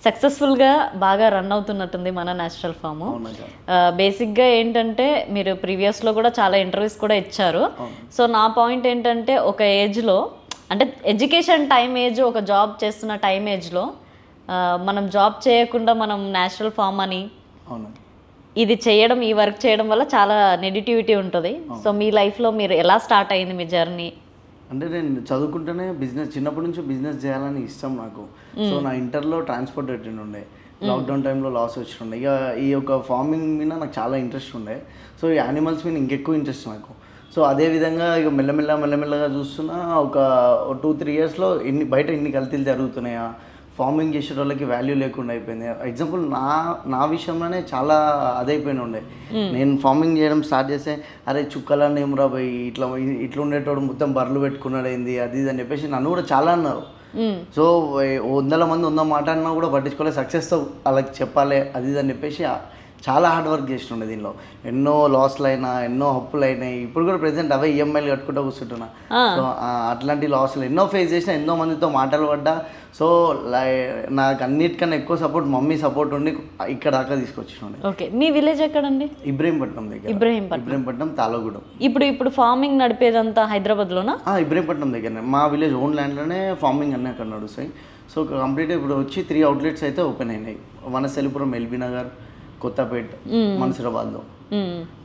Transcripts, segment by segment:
సక్సెస్ఫుల్గా బాగా రన్ అవుతున్నట్టుంది మన న్యాచురల్ ఫామ్. బేసిక్గా ఏంటంటే మీరు ప్రీవియస్లో కూడా చాలా ఇంటర్వ్యూస్ కూడా ఇచ్చారు. సో నా పాయింట్ ఏంటంటే ఒక ఏజ్లో అంటే ఎడ్యుకేషన్ టైం ఏజ్, ఒక జాబ్ చేస్తున్న టైం ఏజ్లో మనం జాబ్ చేయకుండా మనం న్యాచురల్ ఫామ్ అని ఇది చేయడం, ఈ వర్క్ చేయడం వల్ల చాలా నెగిటివిటీ ఉంటుంది. సో మీ లైఫ్లో మీరు ఎలా స్టార్ట్ అయింది మీ జర్నీ? అంటే నేను చదువుకుంటేనే బిజినెస్, చిన్నప్పటి నుంచి బిజినెస్ చేయాలని ఇష్టం నాకు. సో నా ఇంటర్లో ట్రాన్స్పోర్ట్ పెట్టిండి ఉండే, లాక్డౌన్ టైంలో లాస్ వచ్చిండే. ఇక ఈ యొక్క ఫార్మింగ్ మీద నాకు చాలా ఇంట్రెస్ట్ ఉండే. సో ఈ యానిమల్స్ మీద ఇంకెక్కువ ఇంట్రెస్ట్ నాకు. సో అదేవిధంగా ఇక మెల్లమెల్లగా చూస్తున్నా ఒక 2-3 ఇయర్స్లో బయట ఎన్ని కల్తీలు జరుగుతున్నాయా, ఫార్మింగ్ చేసే వాళ్ళకి వాల్యూ లేకుండా అయిపోయింది. ఎగ్జాంపుల్ నా విషయంలోనే చాలా అదైపోయిన ఉండే. నేను ఫార్మింగ్ చేయడం స్టార్ట్ చేస్తే అరే చుక్కలన్నీ ఏమరా పోయి ఇట్లా ఉండేటోడు మొత్తం బర్రెలు పెట్టుకున్నాడు ఏంది అది ఇది అని చెప్పేసి నన్ను కూడా చాలా అన్నారు. సో 100 మంది 100 మాట అన్నా కూడా పట్టించుకోలేదు. సక్సెస్తో వాళ్ళకి చెప్పాలి అది ఇది అని చెప్పేసి చాలా హార్డ్ వర్క్ చేస్తుండే. దీనిలో ఎన్నో లాస్లు అయినా, ఎన్నో అప్పులు అయినాయి. ఇప్పుడు కూడా ప్రెసెంట్ అవే ఈఎంఐలు కట్టుకుంటూ కూర్చుంటున్నా. సో అట్లాంటి లాస్లు ఎన్నో ఫేస్ చేసిన, ఎన్నో మందితో మాటలు పడ్డా. సో నాకు అన్నిటికన్నా ఎక్కువ సపోర్ట్ మమ్మీ సపోర్ట్ ఉండి ఇక్కడ దాకా తీసుకొచ్చిండే. ఓకే, మీ విలేజ్ ఎక్కడండి? ఇబ్రహీంపట్నం దగ్గర. ఇబ్రహీంపట్నం తాళగూడెం. ఇప్పుడు ఫార్మింగ్ నడిపేదంతా హైదరాబాద్లోనా? ఇబ్రహీంపట్నం దగ్గరనే, మా విలేజ్ ఓన్ ల్యాండ్లోనే ఫార్మింగ్ అన్నీ అక్కడ నడుస్తాయి. సో కంప్లీట్గా ఇప్పుడు వచ్చి 3 అవుట్లెట్స్ అయితే ఓపెన్ అయినాయి. వనస్థలిపురం, ఎల్బీ నగర్, కొత్తపేట, మన్సూరాబాద్లో.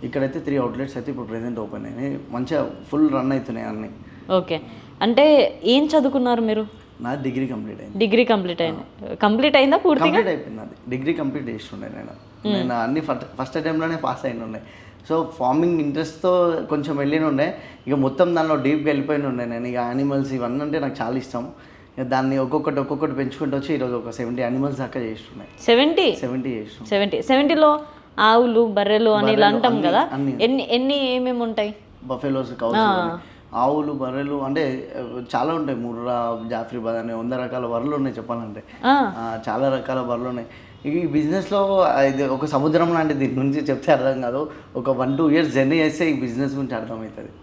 ఇక్కడైతే 3 అవుట్లెట్స్ అయితే ఇప్పుడు ప్రెసెంట్ ఓపెన్ అయినాయి. మంచిగా ఫుల్ రన్ అవుతున్నాయి అన్నీ. ఓకే, అంటే ఏం చదువుకున్నారు మీరు? నాది డిగ్రీ కంప్లీట్ అయింది. కంప్లీట్ అయిందా? పూర్తిగా కంప్లీట్ అయిపోయింది. నాది డిగ్రీ కంప్లీట్ చేస్తుండే. నేను అన్ని ఫస్ట్ అటెంప్ట్లోనే పాస్ అయిన ఉండే. సో ఫార్మింగ్ ఇంట్రెస్ట్తో కొంచెం వెళ్ళిన ఉండే. ఇక మొత్తం దానిలో డీప్గా వెళ్ళిపోయిన ఉండే నేను. ఇక యానిమల్స్ ఇవన్నీ అంటే నాకు చాలా ఇష్టం. దాన్ని ఒక్కొక్కటి పెంచుకుంటూ వచ్చి ఈరోజు ఒక 70 యానిమల్స్ దాకా చేస్తున్నాయి. 70లో ఆవులు, బర్రెలు అని ఇలా అంటాం కదా, ఏమేమి ఉంటాయి? బఫెలోస్, కౌస్, ఆవులు, బర్రెలు అంటే చాలా ఉంటాయి. ముర్రా, జాఫ్రీబాద్ అనే 100 రకాల బర్రెలు ఉన్నాయి చెప్పాలంటే. చాలా రకాల బర్రెలు ఉన్నాయి. ఈ బిజినెస్లో ఇది ఒక సముద్రం లాంటి, దీని గురించి చెప్తే అర్థం కాదు. ఒక 1-2 ఇయర్స్ జర్నీ చేస్తే ఈ బిజినెస్ గురించి అర్థమవుతుంది.